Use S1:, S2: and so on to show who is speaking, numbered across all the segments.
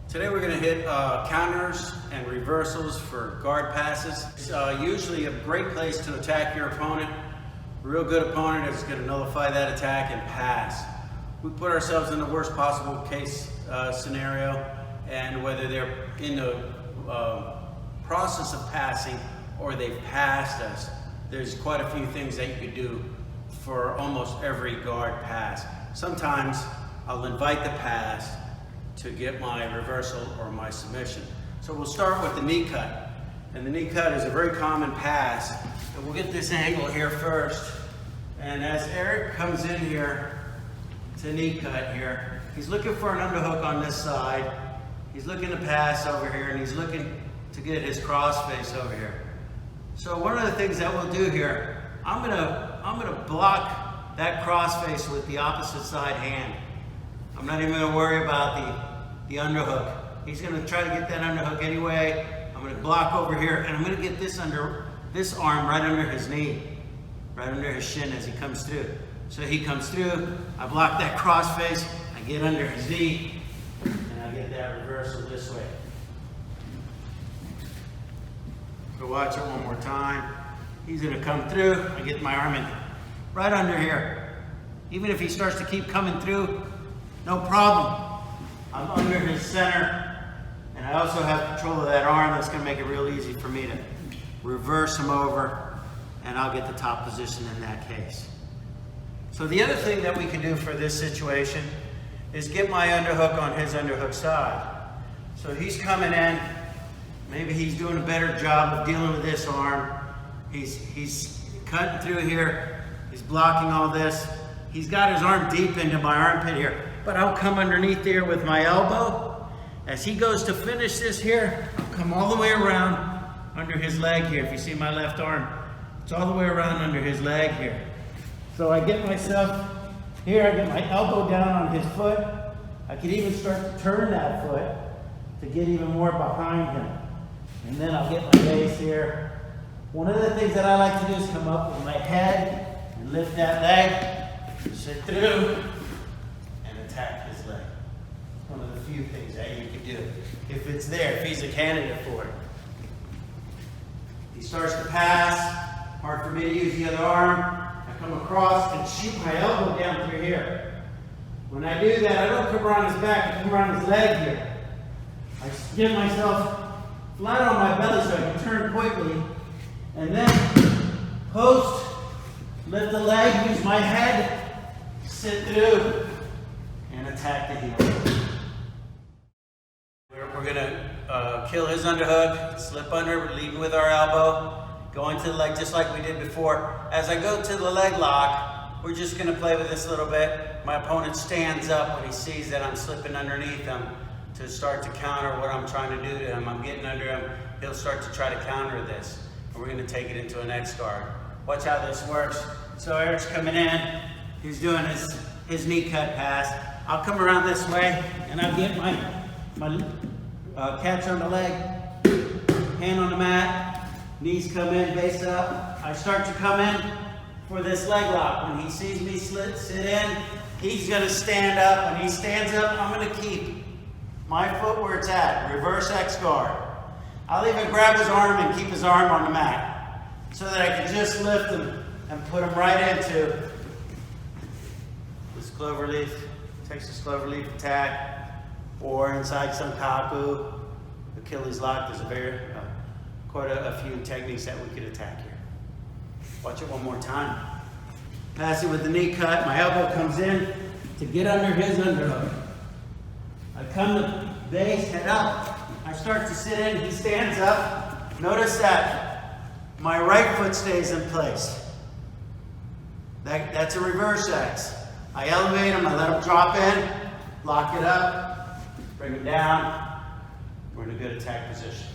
S1: Today we're going to hit counters and reversals for guard passes. It's usually a great place to attack your opponent. A real good opponent is going to nullify that attack and pass. We put ourselves in the worst possible case scenario, and whether they're in the process of passing or they've passed us, there's quite a few things that you could do for almost every guard pass. Sometimes I'll invite the pass to get my reversal or my submission. So we'll start with the knee cut. And the knee cut is a very common pass. And we'll get this angle here first. And as Eric comes in here to knee cut here, he's looking for an underhook on this side. He's looking to pass over here, and he's looking to get his cross face over here. So one of the things that we'll do here, I'm gonna block that cross face with the opposite side hand. I'm not even gonna worry about the underhook. He's gonna try to get that underhook anyway. I'm gonna block over here, and I'm gonna get this arm right under his knee, right under his shin as he comes through. So he comes through, I block that cross face, I get under his knee, and I get that reversal this way. So watch it one more time. He's gonna come through, I get my arm in right under here. Even if he starts to keep coming through, no problem. I'm under his center, and I also have control of that arm. That's gonna make it real easy for me to reverse him over, and I'll get the top position in that case. So the other thing that we can do for this situation is get my underhook on his underhook side. So he's coming in, maybe he's doing a better job of dealing with this arm. He's cutting through here, he's blocking all this. He's got his arm deep into my armpit here, but I'll come underneath there with my elbow. As he goes to finish this here, I'll come all the way around under his leg here. If you see my left arm, it's all the way around under his leg here. So I get myself here, I get my elbow down on his foot. I could even start to turn that foot to get even more behind him. And then I'll get my base here. One of the things that I like to do is come up with my head and lift that leg, sit through, and attack his leg. One of the few things that you could do if it's there, if he's a candidate for it. He starts to pass, hard for me to use the other arm. I come across and shoot my elbow down through here. When I do that, I don't come around his back, I come around his leg here. I get myself flat on my belly so I can turn quickly, and then post, lift the leg, use my head, sit through, and attack the heel. We're gonna kill his underhook, slip under, leading with our elbow, go into the leg just like we did before. As I go to the leg lock, we're just gonna play with this a little bit. My opponent stands up when he sees that I'm slipping underneath him to start to counter what I'm trying to do to him. I'm getting under him, he'll start to try to counter this. And we're gonna take it into an X guard. Watch how this works. So Eric's coming in, he's doing his knee cut pass. I'll come around this way, and I'll get my catch on the leg, hand on the mat, knees come in, base up. I start to come in for this leg lock. When he sees me sit in, he's gonna stand up. When he stands up, I'm gonna keep my foot where it's at, reverse X guard. I'll even grab his arm and keep his arm on the mat so that I can just lift him and put him right into this cloverleaf, Texas cloverleaf attack, or inside some kaku, Achilles lock. There's quite a few techniques that we could attack here. Watch it one more time. Pass it with the knee cut. My elbow comes in to get under his underhook. I come to base, head up. I start to sit in, he stands up. Notice that my right foot stays in place. That's a reverse X. I elevate him, I let him drop in, lock it up, bring him down. We're in a good attack position.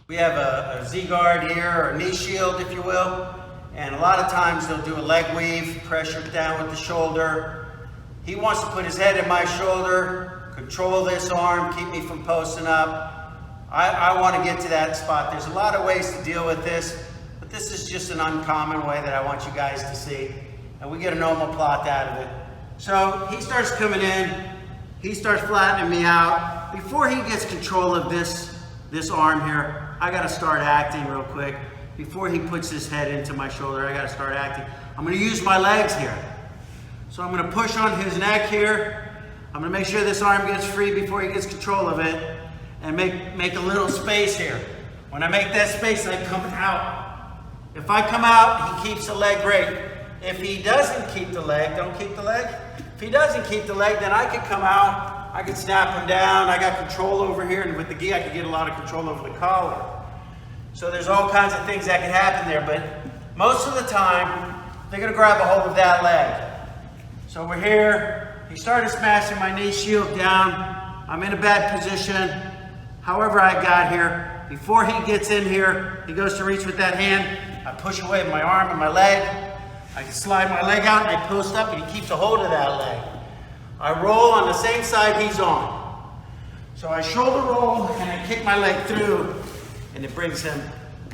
S1: We have a Z-guard here, or a knee shield, if you will. And a lot of times they'll do a leg weave, pressure down with the shoulder. He wants to put his head in my shoulder, control this arm, keep me from posting up. I want to get to that spot. There's a lot of ways to deal with this, but this is just an uncommon way that I want you guys to see. And we get a normal plot out of it. So he starts coming in, he starts flattening me out. Before he gets control of this arm here, I gotta start acting real quick. Before he puts his head into my shoulder, I gotta start acting. I'm gonna use my legs here. So I'm gonna push on his neck here. I'm gonna make sure this arm gets free before he gets control of it, and make a little space here. When I make that space, I come out. If I come out, he keeps the leg, great. If he doesn't keep the leg, don't keep the leg. If he doesn't keep the leg, then I can come out, I can snap him down, I got control over here, and with the gi, I can get a lot of control over the collar. So there's all kinds of things that can happen there, but most of the time, they're gonna grab a hold of that leg. So we're here, he started smashing my knee shield down, I'm in a bad position. However I got here, before he gets in here, he goes to reach with that hand, I push away my arm and my leg, I can slide my leg out and I post up and he keeps a hold of that leg. I roll on the same side he's on. So I shoulder roll and I kick my leg through and it brings him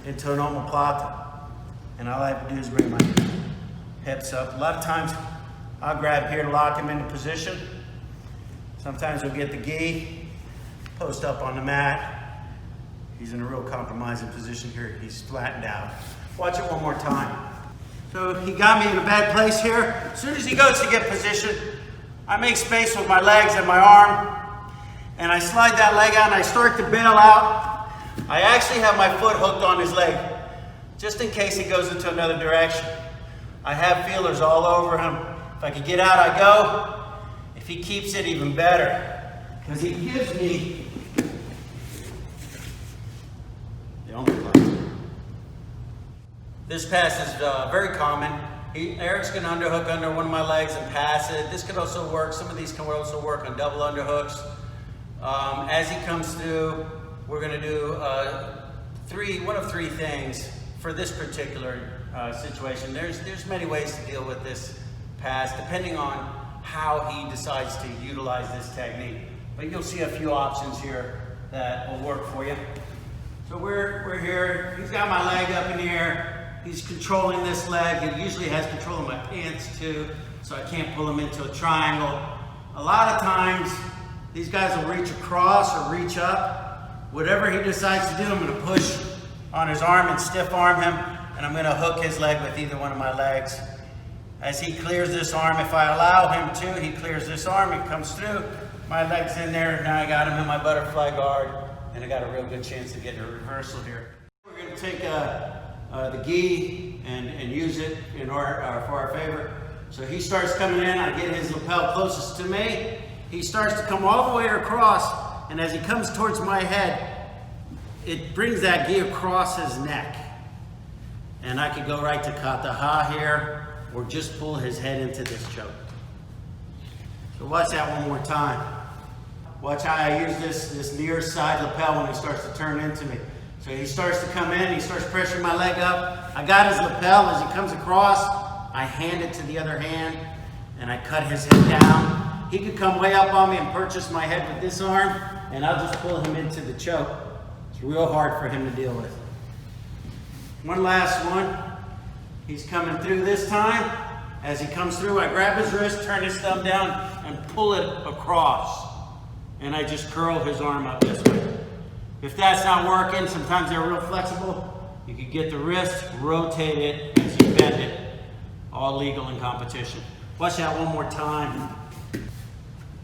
S1: into a normal plata. And all I have to do is bring my hips up. A lot of times I'll grab here and lock him into position. Sometimes we'll get the gi, post up on the mat. He's in a real compromising position here. He's flattened out. Watch it one more time. So he got me in a bad place here. As soon as he goes to get position, I make space with my legs and my arm, and I slide that leg out and I start to bail out. I actually have my foot hooked on his leg, just in case he goes into another direction. I have feelers all over him. If I can get out, I go. If he keeps it, even better, because he gives me the only play. This pass is very common. Eric's going to underhook under one of my legs and pass it. This could also work. Some of these can also work on double underhooks. As he comes through, we're going to do one of three things for this particular situation. There's many ways to deal with this pass, depending on how he decides to utilize this technique. But you'll see a few options here that will work for you. So we're here. He's got my leg up in the air. He's controlling this leg. He usually has control of my pants too, so I can't pull him into a triangle. A lot of times, these guys will reach across or reach up. Whatever he decides to do, I'm gonna push on his arm and stiff arm him, and I'm gonna hook his leg with either one of my legs. As he clears this arm, if I allow him to, he clears this arm, he comes through, my leg's in there, now I got him in my butterfly guard, and I got a real good chance to get a reversal here. We're gonna take the gi and use it for our favor. So he starts coming in, I get his lapel closest to me. He starts to come all the way across, and as he comes towards my head, it brings that gi across his neck. And I could go right to kataha here, or just pull his head into this choke. So watch that one more time. Watch how I use this near side lapel when he starts to turn into me. So he starts to come in, he starts pressuring my leg up. I got his lapel. As he comes across, I hand it to the other hand, and I cut his head down. He could come way up on me and purchase my head with this arm, and I'll just pull him into the choke. It's real hard for him to deal with. One last one. He's coming through this time. As he comes through, I grab his wrist, turn his thumb down, and pull it across. And I just curl his arm up this way. If that's not working, sometimes they're real flexible. You can get the wrist, rotate it as you bend it. All legal in competition. Watch that one more time.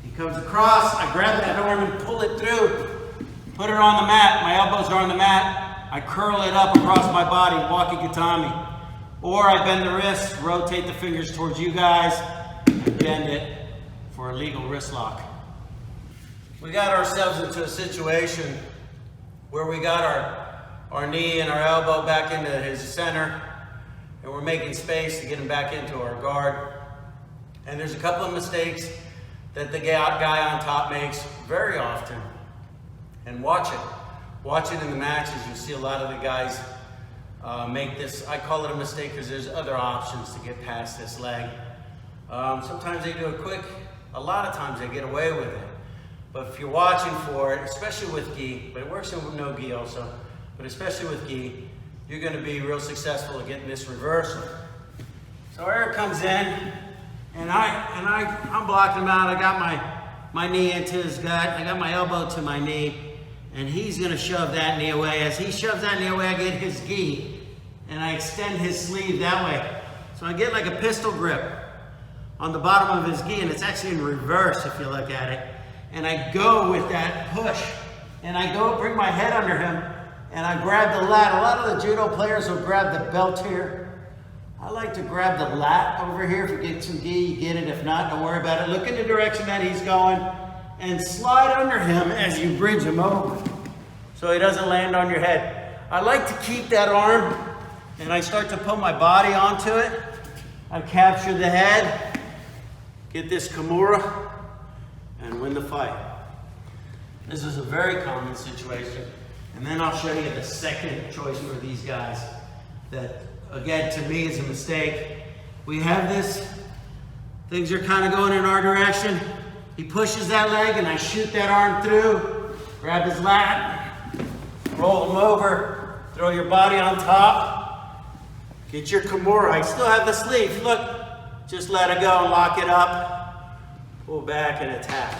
S1: He comes across, I grab that arm and pull it through. Put it on the mat, my elbows are on the mat. I curl it up across my body, wakigatami. Or I bend the wrist, rotate the fingers towards you guys, and bend it for a legal wrist lock. We got ourselves into a situation where we got our knee and our elbow back into his center, and we're making space to get him back into our guard. And there's a couple of mistakes that the guy on top makes very often. And watch it. Watch it in the matches. You'll see a lot of the guys make this, I call it a mistake because there's other options to get past this leg. Sometimes they do it quick. A lot of times they get away with it. But if you're watching for it, especially with gi, but it works with no gi also, but especially with gi, you're going to be real successful at getting this reversal. So Eric comes in, and I'm blocking him out. I got my knee into his gut. I got my elbow to my knee, and he's going to shove that knee away. As he shoves that knee away, I get his gi, and I extend his sleeve that way. So I get like a pistol grip on the bottom of his gi, and it's actually in reverse if you look at it. And I go with that push, and I go bring my head under him, and I grab the lat. A lot of the judo players will grab the belt here. I like to grab the lat over here. If you get some gi, you get it. If not, don't worry about it. Look in the direction that he's going, and slide under him as you bridge him over, so he doesn't land on your head. I like to keep that arm, and I start to put my body onto it. I capture the head, get this Kimura, and win the fight. This is a very common situation. And then I'll show you the second choice for these guys that, again, to me is a mistake. We have this, things are kind of going in our direction. He pushes that leg and I shoot that arm through, grab his lat, roll him over, throw your body on top, get your Kimura. I still have the sleeve, look, just let it go and lock it up. Pull back and attack.